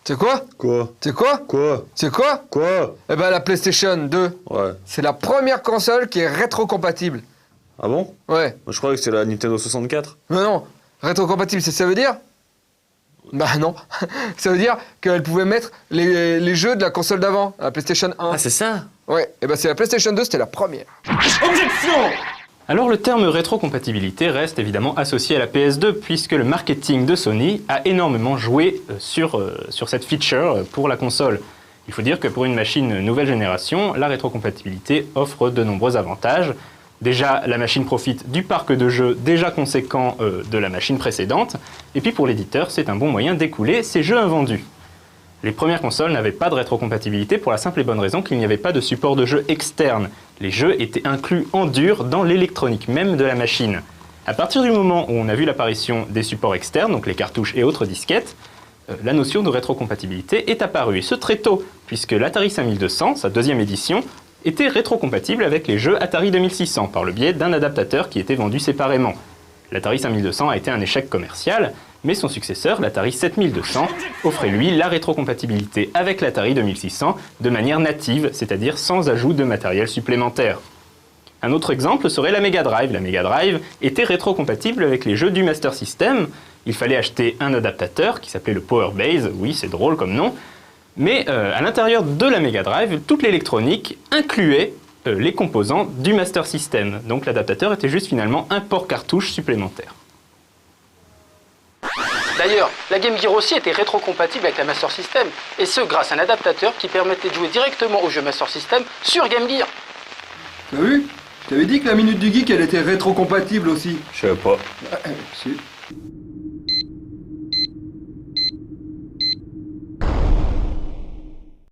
Tu sais quoi? Quoi? Tu sais quoi? Quoi? Tu sais quoi? Quoi? Eh ben la PlayStation 2, Ouais. c'est la première console qui est rétro-compatible. Ah bon? Ouais. Moi, je croyais que c'était la Nintendo 64. Mais non, rétro-compatible, c'est ça veut dire? Bah non. Ça veut dire qu'elle pouvait mettre les jeux de la console d'avant, la PlayStation 1. Ah, c'est ça? Ouais, et ben c'est la PlayStation 2, c'était la première. Objection! Alors le terme rétrocompatibilité reste évidemment associé à la PS2 puisque le marketing de Sony a énormément joué sur cette feature pour la console. Il faut dire que pour une machine nouvelle génération, la rétrocompatibilité offre de nombreux avantages. Déjà, la machine profite du parc de jeux déjà conséquent de la machine précédente, et puis pour l'éditeur, c'est un bon moyen d'écouler ses jeux invendus. Les premières consoles n'avaient pas de rétrocompatibilité pour la simple et bonne raison qu'il n'y avait pas de support de jeu externe. Les jeux étaient inclus en dur dans l'électronique même de la machine. À partir du moment où on a vu l'apparition des supports externes, donc les cartouches et autres disquettes, la notion de rétrocompatibilité est apparue, et ce très tôt, puisque l'Atari 5200, sa deuxième édition, était rétrocompatible avec les jeux Atari 2600 par le biais d'un adaptateur qui était vendu séparément. L'Atari 5200 a été un échec commercial, mais son successeur, l'Atari 7200, offrait lui la rétrocompatibilité avec l'Atari 2600 de manière native, c'est-à-dire sans ajout de matériel supplémentaire. Un autre exemple serait la Mega Drive. La Mega Drive était rétrocompatible avec les jeux du Master System. Il fallait acheter un adaptateur qui s'appelait le Power Base, oui c'est drôle comme nom, mais à l'intérieur de la Mega Drive, toute l'électronique incluait les composants du Master System. Donc l'adaptateur était juste finalement un port cartouche supplémentaire. D'ailleurs, la Game Gear aussi était rétrocompatible avec la Master System, et ce grâce à un adaptateur qui permettait de jouer directement au jeu Master System sur Game Gear. T'as vu? Je t'avais dit que la Minute du Geek, elle était rétro-compatible aussi. Je savais pas. Si.